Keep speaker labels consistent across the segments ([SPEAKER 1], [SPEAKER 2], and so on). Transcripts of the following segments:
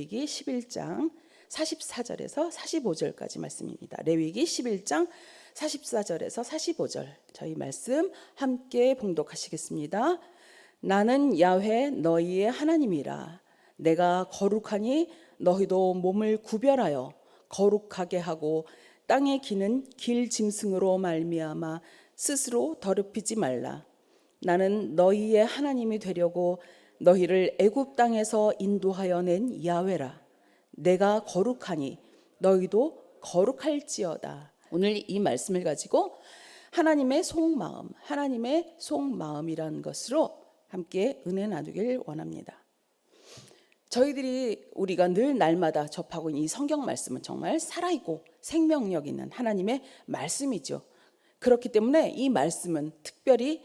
[SPEAKER 1] 레위기 11장 44절에서 45절까지 말씀입니다. 레위기 11장 44절에서 45절 저희 말씀 함께 봉독하시겠습니다. 나는 야훼 너희의 하나님이라. 내가 거룩하니 너희도 몸을 구별하여 거룩하게 하고 땅에 기는 길 짐승으로 말미암아 스스로 더럽히지 말라. 나는 너희의 하나님이 되려고 너희를 애굽 땅에서 인도하여 낸 야훼라. 내가 거룩하니 너희도 거룩할지어다. 오늘 이 말씀을 가지고 하나님의 속마음, 하나님의 속마음이라는 것으로 함께 은혜 나누길 원합니다. 저희들이 우리가 늘 날마다 접하고 있는 이 성경 말씀은 정말 살아있고 생명력 있는 하나님의 말씀이죠. 그렇기 때문에 이 말씀은 특별히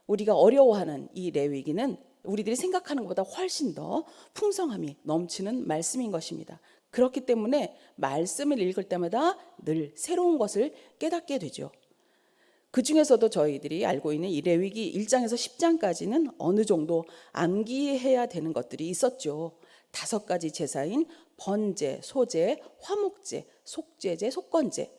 [SPEAKER 1] 우리가 어려워하는 이 레위기는 우리들이 생각하는 것보다 훨씬 더 풍성함이 넘치는 말씀인 것입니다. 그렇기 때문에 말씀을 읽을 때마다 늘 새로운 것을 깨닫게 되죠. 그 중에서도 저희들이 알고 있는 이 레위기 1장에서 10장까지는 어느 정도 암기해야 되는 것들이 있었죠. 5가지 제사인 번제, 소제, 화목제, 속죄제, 속건제.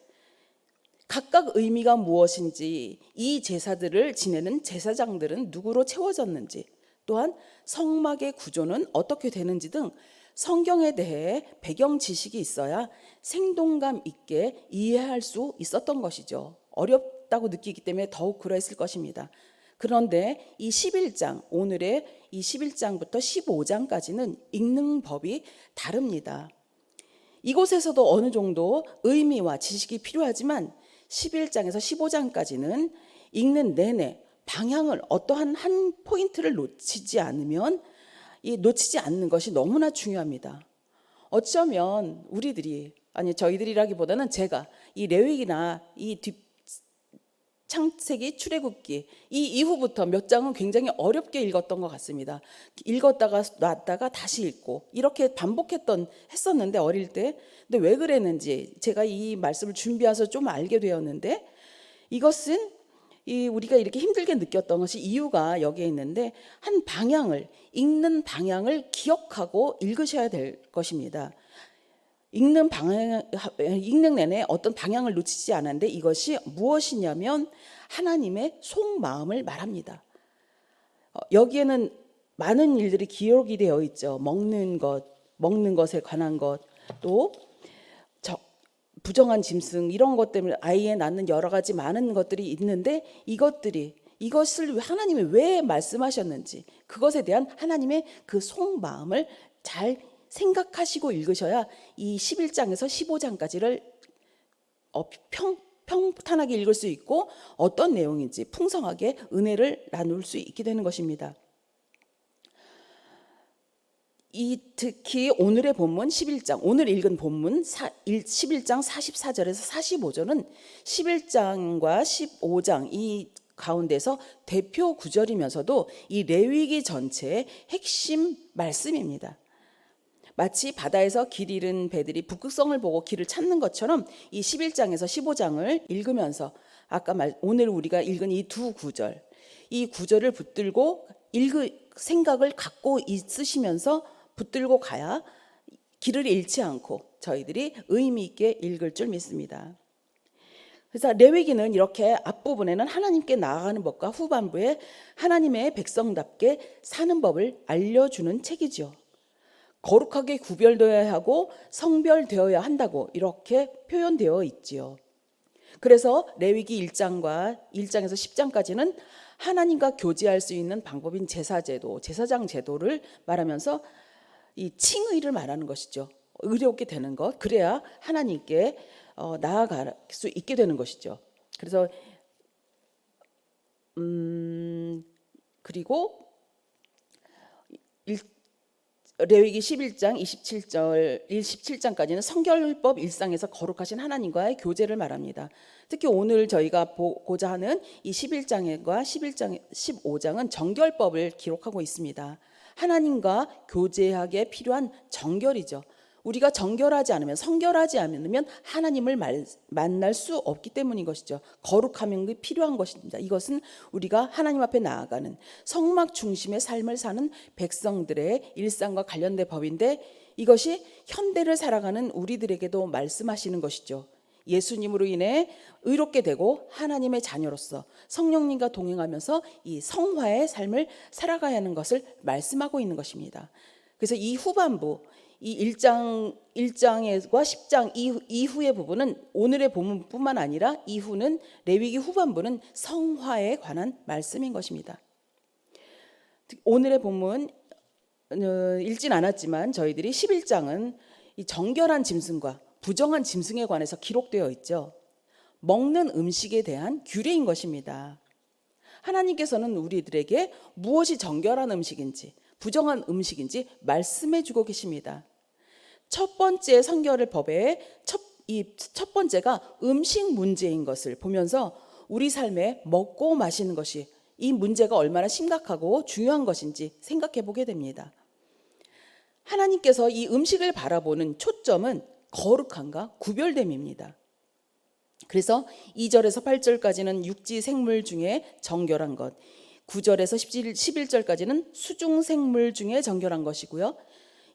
[SPEAKER 1] 각각 의미가 무엇인지, 이 제사들을 지내는 제사장들은 누구로 채워졌는지, 또한 성막의 구조는 어떻게 되는지 등 성경에 대해 배경 지식이 있어야 생동감 있게 이해할 수 있었던 것이죠. 어렵다고 느끼기 때문에 더욱 그랬을 것입니다. 그런데 이 11장, 오늘의 이 11장부터 15장까지는 읽는 법이 다릅니다. 이곳에서도 어느 정도 의미와 지식이 필요하지만 11장에서 15장까지는 읽는 내내 방향을 어떠한 한 포인트를 놓치지 않으면 놓치지 않는 것이 너무나 중요합니다. 어쩌면 우리들이, 아니 저희들이라기보다는 제가 이 레위기나 이 창세기, 출애굽기 이 이후부터 몇 장은 굉장히 어렵게 읽었던 것 같습니다. 읽었다가 놨다가 다시 읽고 이렇게 했었는데 어릴 때. 근데 왜 그랬는지 제가 이 말씀을 준비해서 좀 알게 되었는데, 이것은 우리가 이렇게 힘들게 느꼈던 것이 이유가 여기에 있는데, 한 방향을, 읽는 방향을 기억하고 읽으셔야 될 것입니다. 읽는 내내 어떤 방향을 놓치지 않았는데, 이것이 무엇이냐면 하나님의 속마음을 말합니다. 여기에는 많은 일들이 기록이 되어 있죠. 먹는 것에 관한 것, 또 부정한 짐승, 이런 것 때문에 아이에 낳는 여러 가지 많은 것들이 있는데, 이것을 하나님이 왜 말씀하셨는지, 그것에 대한 하나님의 그 속마음을 잘 생각하시고 읽으셔야 이 11장에서 15장까지를 평탄하게 읽을 수 있고 어떤 내용인지 풍성하게 은혜를 나눌 수 있게 되는 것입니다. 특히 오늘의 본문 11장, 오늘 읽은 본문 11장 44절에서 45절은 11장과 15장 이 가운데서 대표 구절이면서도 이 레위기 전체의 핵심 말씀입니다. 마치 바다에서 길 잃은 배들이 북극성을 보고 길을 찾는 것처럼 이 11장에서 15장을 읽으면서 오늘 우리가 읽은 이 두 구절, 이 구절을 붙들고 생각을 갖고 있으시면서 붙들고 가야 길을 잃지 않고 저희들이 의미 있게 읽을 줄 믿습니다. 그래서 레위기는 이렇게 앞부분에는 하나님께 나아가는 법과 후반부에 하나님의 백성답게 사는 법을 알려주는 책이죠. 거룩하게 구별되어야 하고 성별되어야 한다고 이렇게 표현되어 있지요. 그래서 레위기 1장에서 10장까지는 하나님과 교제할 수 있는 방법인 제사제도, 제사장 제도를 말하면서 이 칭의를 말하는 것이죠. 의롭게 되는 것, 그래야 하나님께 나아갈 수 있게 되는 것이죠. 그래서 그리고 레위기 11장 27장까지는 성결법 일상에서 거룩하신 하나님과의 교제를 말합니다. 특히 오늘 저희가 보고자 하는 이 11장과 15장은 정결법을 기록하고 있습니다. 하나님과 교제하기에 필요한 정결이죠. 우리가 정결하지 않으면, 성결하지 않으면 하나님을 만날 수 없기 때문인 것이죠. 거룩함이 필요한 것입니다. 이것은 우리가 하나님 앞에 나아가는 성막 중심의 삶을 사는 백성들의 일상과 관련된 법인데, 이것이 현대를 살아가는 우리들에게도 말씀하시는 것이죠. 예수님으로 인해 의롭게 되고 하나님의 자녀로서 성령님과 동행하면서 이 성화의 삶을 살아가야 하는 것을 말씀하고 있는 것입니다. 그래서 이 후반부, 이 1장과 10장 이후의 부분은 오늘의 본문뿐만 아니라 이후는 레위기 후반부는 성화에 관한 말씀인 것입니다. 오늘의 본문 읽진 않았지만 저희들이 11장은 이 정결한 짐승과 부정한 짐승에 관해서 기록되어 있죠. 먹는 음식에 대한 규례인 것입니다. 하나님께서는 우리들에게 무엇이 정결한 음식인지 부정한 음식인지 말씀해 주고 계십니다. 첫 번째 성결의 법의 첫 번째가 음식 문제인 것을 보면서 우리 삶에 먹고 마시는 것이 이 문제가 얼마나 심각하고 중요한 것인지 생각해 보게 됩니다. 하나님께서 이 음식을 바라보는 초점은 거룩함과 구별됨입니다. 그래서 2절에서 8절까지는 육지 생물 중에 정결한 것, 9절에서 11절까지는 수중 생물 중에 정결한 것이고요.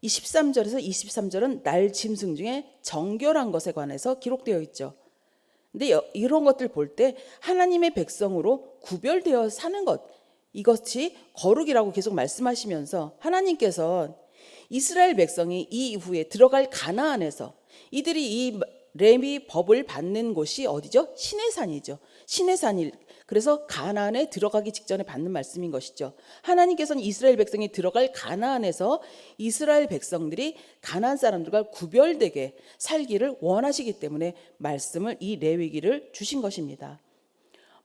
[SPEAKER 1] 이 13절에서 23절은 날 짐승 중에 정결한 것에 관해서 기록되어 있죠. 근데 이런 것들 볼 때 하나님의 백성으로 구별되어 사는 것, 이것이 거룩이라고 계속 말씀하시면서 하나님께서 이스라엘 백성이 이 이후에 들어갈 가나안에서 이들이 이 레위 법을 받는 곳이 어디죠? 시내산이죠. 시내산일. 그래서 가나안에 들어가기 직전에 받는 말씀인 것이죠. 하나님께서는 이스라엘 백성이 들어갈 가나안에서 이스라엘 백성들이 가나안 사람들과 구별되게 살기를 원하시기 때문에 말씀을 이 레위기를 주신 것입니다.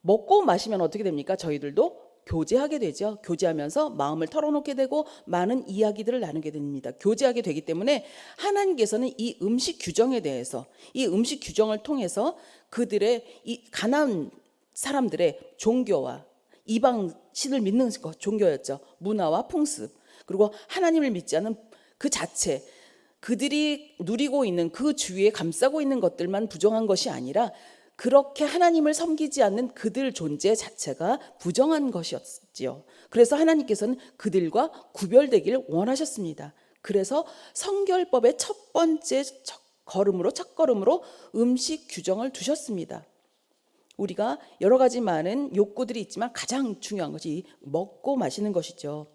[SPEAKER 1] 먹고 마시면 어떻게 됩니까? 저희들도 교제하게 되죠. 교제하면서 마음을 털어놓게 되고 많은 이야기들을 나누게 됩니다. 교제하게 되기 때문에 하나님께서는 이 음식 규정에 대해서 이 음식 규정을 통해서 그들의 이 가나안 사람들의 종교와 이방 신을 믿는 것, 종교였죠. 문화와 풍습, 그리고 하나님을 믿지 않은 그 자체, 그들이 누리고 있는 그 주위에 감싸고 있는 것들만 부정한 것이 아니라 그렇게 하나님을 섬기지 않는 그들 존재 자체가 부정한 것이었지요. 그래서 하나님께서는 그들과 구별되기를 원하셨습니다. 그래서 성결법의 첫 번째 첫걸음으로 음식 규정을 두셨습니다. 우리가 여러 가지 많은 욕구들이 있지만 가장 중요한 것이 먹고 마시는 것이죠.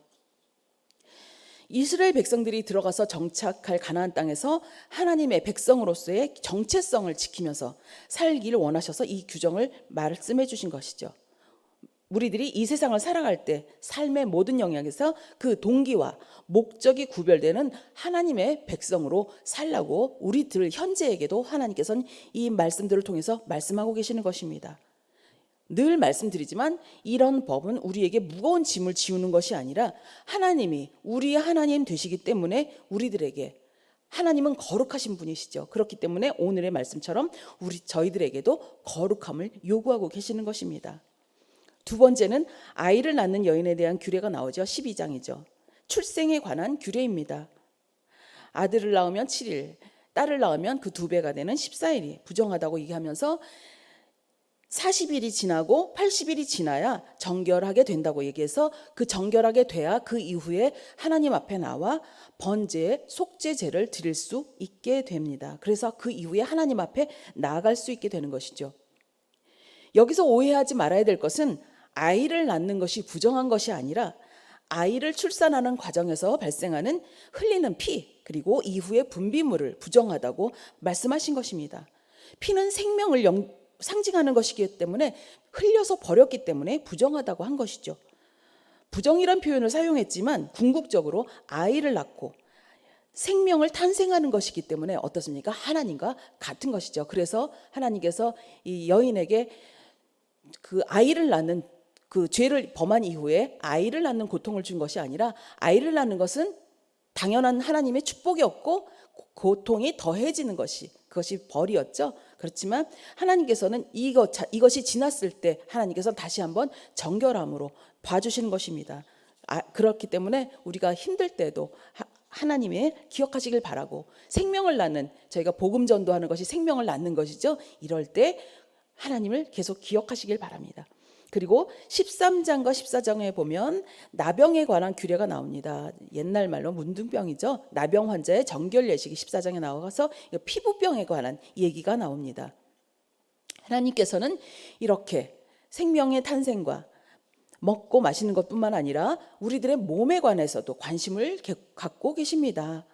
[SPEAKER 1] 이스라엘 백성들이 들어가서 정착할 가나안 땅에서 하나님의 백성으로서의 정체성을 지키면서 살기를 원하셔서 이 규정을 말씀해 주신 것이죠. 우리들이 이 세상을 살아갈 때 삶의 모든 영역에서 그 동기와 목적이 구별되는 하나님의 백성으로 살라고 우리들 현재에게도 하나님께서는 이 말씀들을 통해서 말씀하고 계시는 것입니다. 늘 말씀드리지만 이런 법은 우리에게 무거운 짐을 지우는 것이 아니라 하나님이 우리의 하나님 되시기 때문에 우리들에게 하나님은 거룩하신 분이시죠. 그렇기 때문에 오늘의 말씀처럼 저희들에게도 거룩함을 요구하고 계시는 것입니다. 두 번째는 아이를 낳는 여인에 대한 규례가 나오죠. 12장이죠. 출생에 관한 규례입니다. 아들을 낳으면 7일, 딸을 낳으면 그 2배가 되는 14일이 부정하다고 얘기하면서 40일이 지나고 80일이 지나야 정결하게 된다고 얘기해서 그 정결하게 돼야 그 이후에 하나님 앞에 나와 번제, 속죄제를 드릴 수 있게 됩니다. 그래서 그 이후에 하나님 앞에 나아갈 수 있게 되는 것이죠. 여기서 오해하지 말아야 될 것은 아이를 낳는 것이 부정한 것이 아니라 아이를 출산하는 과정에서 발생하는 흘리는 피 그리고 이후의 분비물을 부정하다고 말씀하신 것입니다. 피는 생명을 상징하는 것이기 때문에 흘려서 버렸기 때문에 부정하다고 한 것이죠. 부정이란 표현을 사용했지만 궁극적으로 아이를 낳고 생명을 탄생하는 것이기 때문에 어떻습니까? 하나님과 같은 것이죠. 그래서 하나님께서 이 여인에게 그 아이를 낳는 그 죄를 범한 이후에 아이를 낳는 고통을 준 것이 아니라 아이를 낳는 것은 당연한 하나님의 축복이었고 고통이 더해지는 그것이 벌이었죠. 그렇지만 하나님께서는 이것이 지났을 때 하나님께서 다시 한번 정결함으로 봐주시는 것입니다. 그렇기 때문에 우리가 힘들 때도 하나님의 기억하시길 바라고 생명을 낳는 저희가 복음 전도하는 것이 생명을 낳는 것이죠. 이럴 때 하나님을 계속 기억하시길 바랍니다. 그리고 13장과 14장에 보면 나병에 관한 규례가 나옵니다. 옛날 말로 문둥병이죠. 나병 환자의 정결 예식이 14장에 나와서 피부병에 관한 얘기가 나옵니다. 하나님께서는 이렇게 생명의 탄생과 먹고 마시는 것뿐만 아니라 우리들의 몸에 관해서도 관심을 갖고 계십니다.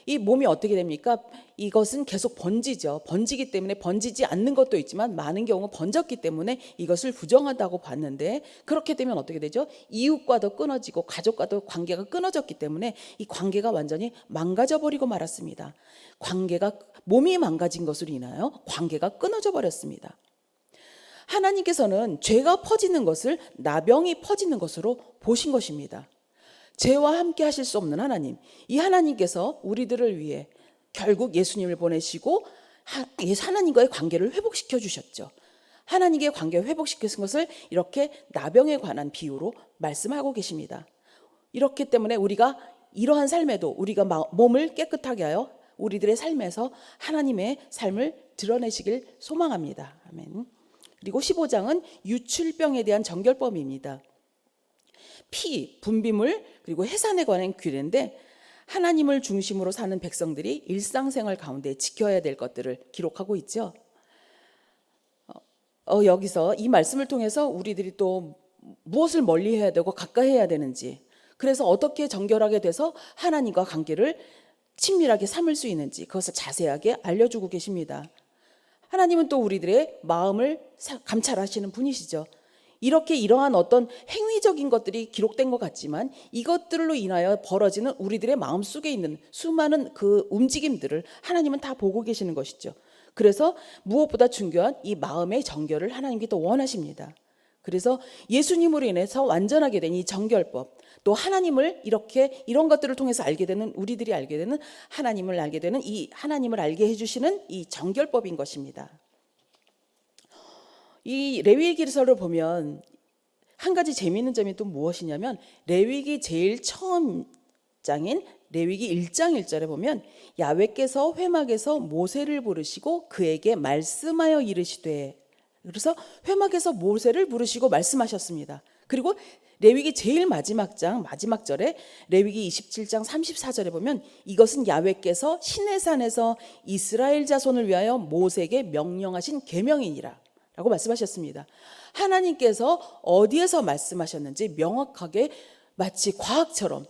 [SPEAKER 1] 이 몸이 어떻게 됩니까? 이것은 계속 번지죠. 번지기 때문에 번지지 않는 것도 있지만 많은 경우 번졌기 때문에 이것을 부정하다고 봤는데, 그렇게 되면 어떻게 되죠? 이웃과도 끊어지고 가족과도 관계가 끊어졌기 때문에 이 관계가 완전히 망가져 버리고 말았습니다. 관계가, 몸이 망가진 것으로 인하여 관계가 끊어져 버렸습니다. 하나님께서는 죄가 퍼지는 것을 나병이 퍼지는 것으로 보신 것입니다. 죄와 함께 하실 수 없는 하나님, 이 하나님께서 우리들을 위해 결국 예수님을 보내시고 하나님과의 관계를 회복시켜 주셨죠. 하나님과의 관계를 회복시키신 것을 이렇게 나병에 관한 비유로 말씀하고 계십니다. 이렇기 때문에 우리가 이러한 삶에도 우리가 몸을 깨끗하게 하여 우리들의 삶에서 하나님의 삶을 드러내시길 소망합니다. 아멘. 그리고 15장은 유출병에 대한 정결법입니다. 피, 분비물, 그리고 해산에 관한 규례인데, 하나님을 중심으로 사는 백성들이 일상생활 가운데 지켜야 될 것들을 기록하고 있죠. 여기서 이 말씀을 통해서 우리들이 또 무엇을 멀리 해야 되고 가까이 해야 되는지, 그래서 어떻게 정결하게 돼서 하나님과 관계를 친밀하게 삼을 수 있는지 그것을 자세하게 알려주고 계십니다. 하나님은 또 우리들의 마음을 감찰하시는 분이시죠. 이렇게 이러한 어떤 행위적인 것들이 기록된 것 같지만 이것들로 인하여 벌어지는 우리들의 마음속에 있는 수많은 그 움직임들을 하나님은 다 보고 계시는 것이죠. 그래서 무엇보다 중요한 이 마음의 정결을 하나님께 또 원하십니다. 그래서 예수님으로 인해서 완전하게 된 이 정결법, 또 하나님을 이렇게 이런 것들을 통해서 알게 되는, 우리들이 알게 되는 하나님을 알게 되는 이 하나님을 알게 해주시는 이 정결법인 것입니다. 이 레위기서를 보면 한 가지 재미있는 점이 또 무엇이냐면, 레위기 제일 처음 장인 레위기 1장 1절에 보면 야훼께서 회막에서 모세를 부르시고 그에게 말씀하여 이르시되, 그래서 회막에서 모세를 부르시고 말씀하셨습니다. 그리고 레위기 제일 마지막 장 마지막 절에 레위기 27장 34절에 보면 이것은 야훼께서 시내산에서 이스라엘 자손을 위하여 모세에게 명령하신 계명이니라 라고 말씀하셨습니다. 하나님께서 어디에서 말씀하셨는지 명확하게 마치 과학처럼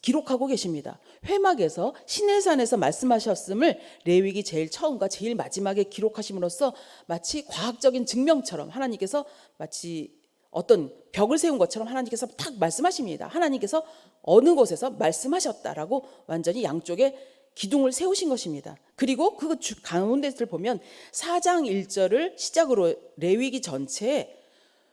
[SPEAKER 1] 기록하고 계십니다. 회막에서 시내산에서 말씀하셨음을 레위기 제일 처음과 제일 마지막에 기록하심으로써 마치 과학적인 증명처럼 하나님께서 마치 어떤 벽을 세운 것처럼 하나님께서 딱 말씀하십니다. 하나님께서 어느 곳에서 말씀하셨다라고 완전히 양쪽에 기둥을 세우신 것입니다. 그리고 그 가운데를 보면 4장 1절을 시작으로 레위기 전체에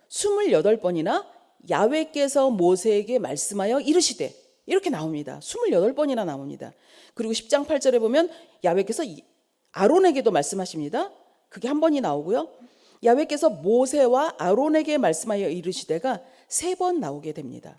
[SPEAKER 1] 28번이나 야훼께서 모세에게 말씀하여 이르시되 이렇게 나옵니다. 28번이나 나옵니다. 그리고 10장 8절에 보면 야훼께서 아론에게도 말씀하십니다. 그게 한 번이 나오고요. 야훼께서 모세와 아론에게 말씀하여 이르시되가 3번 나오게 됩니다.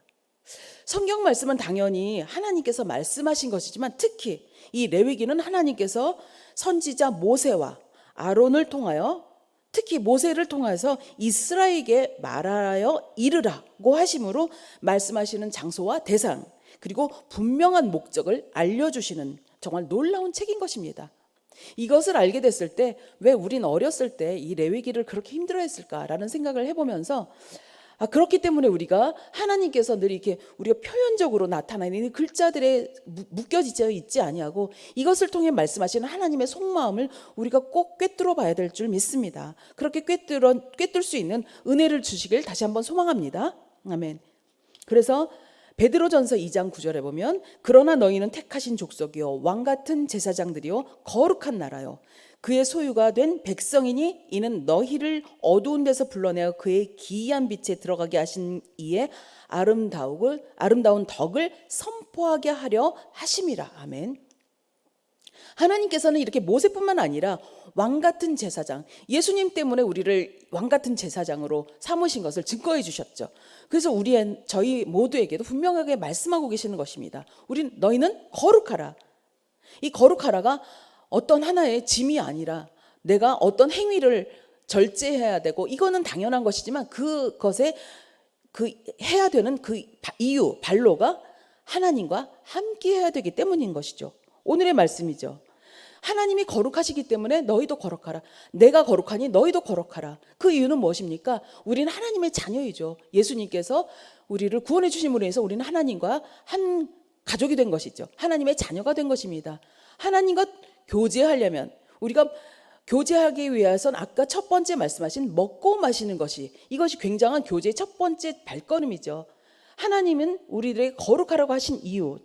[SPEAKER 1] 성경 말씀은 당연히 하나님께서 말씀하신 것이지만 특히 이 레위기는 하나님께서 선지자 모세와 아론을 통하여, 특히 모세를 통해서 이스라엘에게 말하여 이르라고 하심으로 말씀하시는 장소와 대상, 그리고 분명한 목적을 알려주시는 정말 놀라운 책인 것입니다. 이것을 알게 됐을 때 왜 우린 어렸을 때 이 레위기를 그렇게 힘들어했을까라는 생각을 해보면서, 그렇기 때문에 우리가 하나님께서 늘 이렇게 우리가 표현적으로 나타나는 글자들에 묶여지지 있지 아니하고 이것을 통해 말씀하시는 하나님의 속마음을 우리가 꼭 꿰뚫어 봐야 될 줄 믿습니다. 그렇게 꿰뚫 수 있는 은혜를 주시길 다시 한번 소망합니다. 아멘. 그래서 베드로전서 2장 9절에 보면 그러나 너희는 택하신 족속이요 왕같은 제사장들이요 거룩한 나라요 그의 소유가 된 백성이니 이는 너희를 어두운 데서 불러내어 그의 기이한 빛에 들어가게 하신 이에 아름다운 덕을 선포하게 하려 하심이라. 아멘. 하나님께서는 이렇게 모세뿐만 아니라 왕같은 제사장, 예수님 때문에 우리를 왕같은 제사장으로 삼으신 것을 증거해 주셨죠. 그래서 저희 모두에게도 분명하게 말씀하고 계시는 것입니다. 너희는 거룩하라. 이 거룩하라가 어떤 하나의 짐이 아니라 내가 어떤 행위를 절제해야 되고 이거는 당연한 것이지만 그것에 그 해야 되는 그 이유 발로가 하나님과 함께 해야 되기 때문인 것이죠. 오늘의 말씀이죠. 하나님이 거룩하시기 때문에 너희도 거룩하라. 내가 거룩하니 너희도 거룩하라. 그 이유는 무엇입니까? 우리는 하나님의 자녀이죠. 예수님께서 우리를 구원해 주심으로 인해서 우리는 하나님과 한 가족이 된 것이죠. 하나님의 자녀가 된 것입니다. 하나님과 교제하려면 우리가 교제하기 위해서는 아까 첫 번째 말씀하신 먹고 마시는 것이 이것이 굉장한 교제의 첫 번째 발걸음이죠. 하나님은 우리들에게 거룩하라고 하신 이유,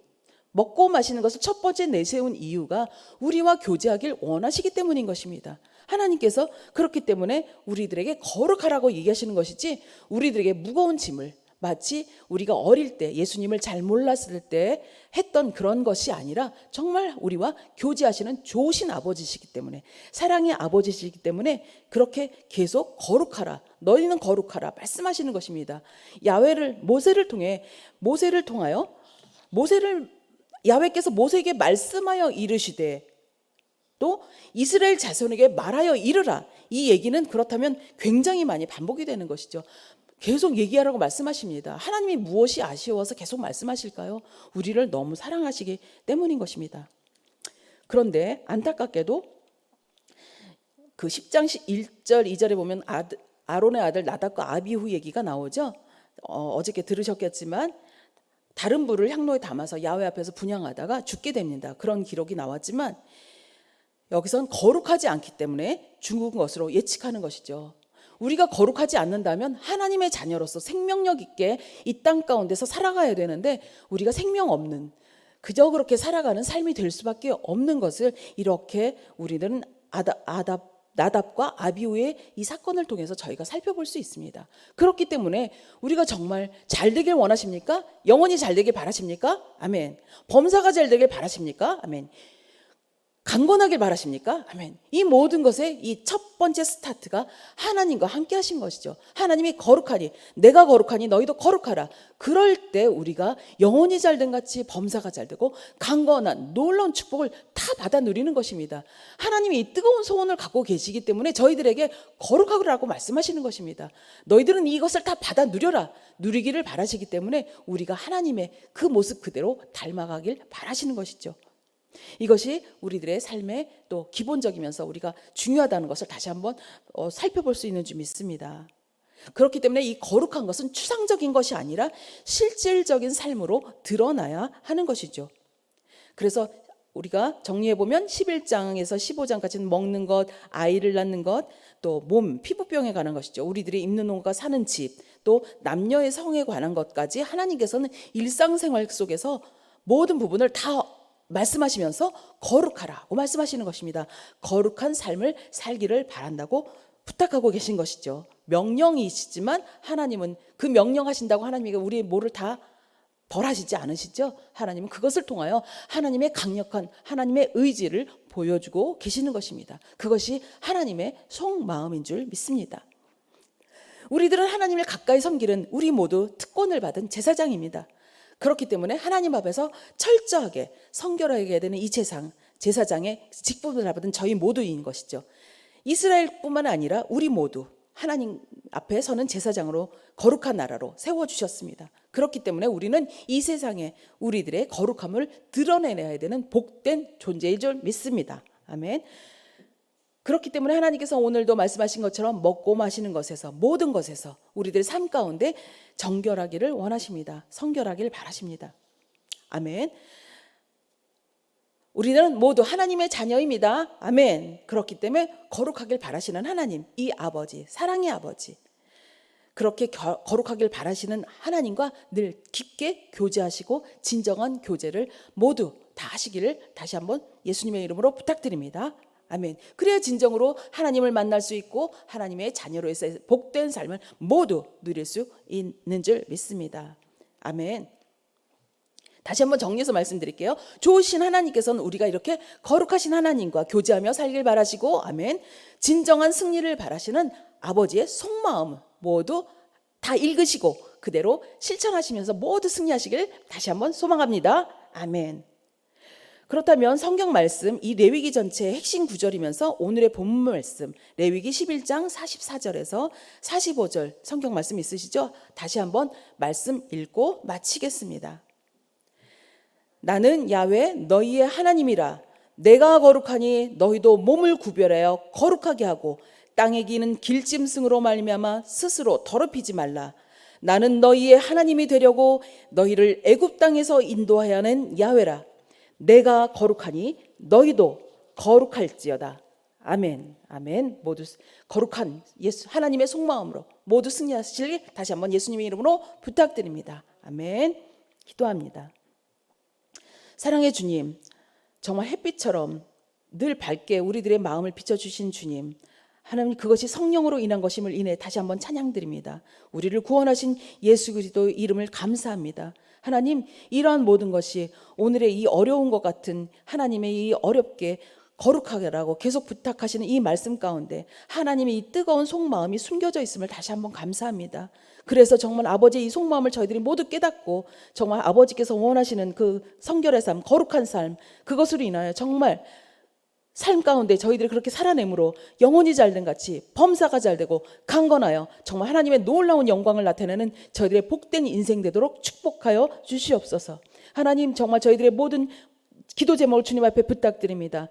[SPEAKER 1] 먹고 마시는 것을 첫 번째 내세운 이유가 우리와 교제하길 원하시기 때문인 것입니다. 하나님께서 그렇기 때문에 우리들에게 거룩하라고 얘기하시는 것이지 우리들에게 무거운 짐을 마치 우리가 어릴 때 예수님을 잘 몰랐을 때 했던 그런 것이 아니라 정말 우리와 교제하시는 좋으신 아버지시기 때문에 사랑의 아버지시기 때문에 그렇게 계속 거룩하라 너희는 거룩하라 말씀하시는 것입니다. 모세를 통하여 야훼께서 모세에게 말씀하여 이르시되 또 이스라엘 자손에게 말하여 이르라. 이 얘기는 그렇다면 굉장히 많이 반복이 되는 것이죠. 계속 얘기하라고 말씀하십니다. 하나님이 무엇이 아쉬워서 계속 말씀하실까요? 우리를 너무 사랑하시기 때문인 것입니다. 그런데 안타깝게도 그 10장 1절 2절에 보면 아론의 아들 나답과 아비후 얘기가 나오죠. 어저께 들으셨겠지만 다른 불을 향로에 담아서 야훼 앞에서 분향하다가 죽게 됩니다. 그런 기록이 나왔지만 여기선 거룩하지 않기 때문에 죽은 것으로 예측하는 것이죠. 우리가 거룩하지 않는다면 하나님의 자녀로서 생명력 있게 이 땅 가운데서 살아가야 되는데 우리가 생명 없는 그저 그렇게 살아가는 삶이 될 수밖에 없는 것을 이렇게 우리는 나답과 아비후의 이 사건을 통해서 저희가 살펴볼 수 있습니다. 그렇기 때문에 우리가 정말 잘 되길 원하십니까? 영원히 잘 되길 바라십니까? 아멘. 범사가 잘 되길 바라십니까? 아멘. 강건하길 바라십니까? 아멘. 이 모든 것의 이 첫 번째 스타트가 하나님과 함께 하신 것이죠. 하나님이 거룩하니 내가 거룩하니 너희도 거룩하라. 그럴 때 우리가 영혼이 잘된 같이 범사가 잘되고 강건한 놀라운 축복을 다 받아 누리는 것입니다. 하나님이 이 뜨거운 소원을 갖고 계시기 때문에 저희들에게 거룩하라고 말씀하시는 것입니다. 너희들은 이것을 다 받아 누리기를 바라시기 때문에 우리가 하나님의 그 모습 그대로 닮아가길 바라시는 것이죠. 이것이 우리들의 삶의 또 기본적이면서 우리가 중요하다는 것을 다시 한번 살펴볼 수 있는 줄 믿습니다. 그렇기 때문에 이 거룩한 것은 추상적인 것이 아니라 실질적인 삶으로 드러나야 하는 것이죠. 그래서 우리가 정리해보면 11장에서 15장까지는 먹는 것, 아이를 낳는 것, 또 몸, 피부병에 관한 것이죠. 우리들이 입는 옷과 사는 집, 또 남녀의 성에 관한 것까지 하나님께서는 일상생활 속에서 모든 부분을 다 말씀하시면서 거룩하라고 말씀하시는 것입니다. 거룩한 삶을 살기를 바란다고 부탁하고 계신 것이죠. 명령이시지만 하나님은 그 명령하신다고 하나님이 우리의 뭐를 다 벌하시지 않으시죠? 하나님은 그것을 통하여 하나님의 강력한 하나님의 의지를 보여주고 계시는 것입니다. 그것이 하나님의 속마음인 줄 믿습니다. 우리들은 하나님을 가까이 섬기는 우리 모두 특권을 받은 제사장입니다. 그렇기 때문에 하나님 앞에서 철저하게 성결하게 해야 되는 이 제사장의 직분을 받은 저희 모두인 것이죠. 이스라엘뿐만 아니라 우리 모두 하나님 앞에 서는 제사장으로 거룩한 나라로 세워주셨습니다. 그렇기 때문에 우리는 이 세상에 우리들의 거룩함을 드러내야 되는 복된 존재인 줄 믿습니다. 아멘. 그렇기 때문에 하나님께서 오늘도 말씀하신 것처럼 먹고 마시는 것에서 모든 것에서 우리들의 삶 가운데 정결하기를 원하십니다. 성결하기를 바라십니다. 아멘. 우리는 모두 하나님의 자녀입니다. 아멘. 그렇기 때문에 거룩하길 바라시는 하나님, 이 아버지, 사랑의 아버지, 그렇게 거룩하길 바라시는 하나님과 늘 깊게 교제하시고 진정한 교제를 모두 다 하시기를 다시 한번 예수님의 이름으로 부탁드립니다. 아멘. 그래야 진정으로 하나님을 만날 수 있고 하나님의 자녀로서의 복된 삶을 모두 누릴 수 있는 줄 믿습니다. 아멘. 다시 한번 정리해서 말씀드릴게요. 좋으신 하나님께서는 우리가 이렇게 거룩하신 하나님과 교제하며 살길 바라시고, 아멘. 진정한 승리를 바라시는 아버지의 속마음 모두 다 읽으시고 그대로 실천하시면서 모두 승리하시길 다시 한번 소망합니다. 아멘. 그렇다면 성경 말씀, 이 레위기 전체의 핵심 구절이면서 오늘의 본문 말씀 레위기 11장 44절에서 45절 성경 말씀 있으시죠? 다시 한번 말씀 읽고 마치겠습니다. 나는 야훼 너희의 하나님이라. 내가 거룩하니 너희도 몸을 구별하여 거룩하게 하고 땅에 기는 길짐승으로 말미암아 스스로 더럽히지 말라. 나는 너희의 하나님이 되려고 너희를 애굽 땅에서 인도하여 낸 야훼라. 내가 거룩하니 너희도 거룩할지어다. 아멘. 아멘. 모두 거룩한 예수 하나님의 속마음으로 모두 승리하시길 다시 한번 예수님의 이름으로 부탁드립니다. 아멘. 기도합니다. 사랑의 주님, 정말 햇빛처럼 늘 밝게 우리들의 마음을 비춰주신 주님, 하나님 그것이 성령으로 인한 것임을 인해 다시 한번 찬양드립니다. 우리를 구원하신 예수 그리스도의 이름을 감사합니다. 하나님, 이러한 모든 것이 오늘의 이 어려운 것 같은 하나님의 이 어렵게 거룩하게라고 계속 부탁하시는 이 말씀 가운데 하나님의 이 뜨거운 속마음이 숨겨져 있음을 다시 한번 감사합니다. 그래서 정말 아버지의 이 속마음을 저희들이 모두 깨닫고 정말 아버지께서 원하시는 그 성결의 삶, 거룩한 삶, 그것으로 인하여 정말 삶 가운데 저희들이 그렇게 살아내므로 영혼이 잘된 같이 범사가 잘되고 강건하여 정말 하나님의 놀라운 영광을 나타내는 저희들의 복된 인생 되도록 축복하여 주시옵소서. 하나님, 정말 저희들의 모든 기도 제목을 주님 앞에 부탁드립니다.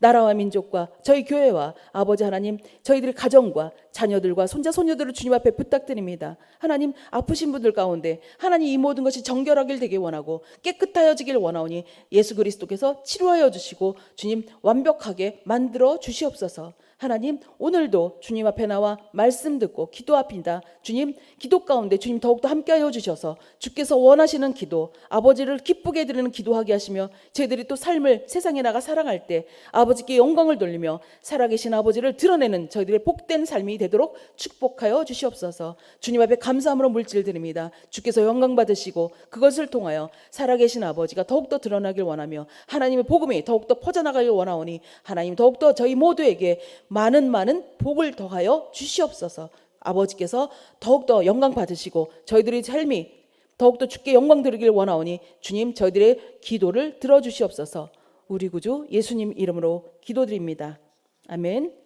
[SPEAKER 1] 나라와 민족과 저희 교회와 아버지 하나님, 저희들의 가정과 자녀들과 손자 손녀들을 주님 앞에 부탁드립니다. 하나님, 아프신 분들 가운데 하나님 이 모든 것이 정결하길 되게 원하고 깨끗하여지길 원하오니 예수 그리스도께서 치료하여 주시고 주님 완벽하게 만들어 주시옵소서. 하나님, 오늘도 주님 앞에 나와 말씀 듣고 기도합니다. 주님, 기도 가운데 주님 더욱더 함께하여 주셔서 주께서 원하시는 기도, 아버지를 기쁘게 드리는 기도하게 하시며 저희들이 또 삶을 세상에 나가 살아갈 때 아버지께 영광을 돌리며 살아계신 아버지를 드러내는 저희들의 복된 삶이 되도록 축복하여 주시옵소서. 주님 앞에 감사함으로 물질드립니다. 주께서 영광 받으시고 그것을 통하여 살아계신 아버지가 더욱더 드러나길 원하며 하나님의 복음이 더욱더 퍼져나가길 원하오니 하나님 더욱더 저희 모두에게 많은 복을 더하여 주시옵소서. 아버지께서 더욱더 영광 받으시고 저희들의 삶이 더욱더 주께 영광 드리길 원하오니 주님 저희들의 기도를 들어주시옵소서. 우리 구주 예수님 이름으로 기도드립니다. 아멘.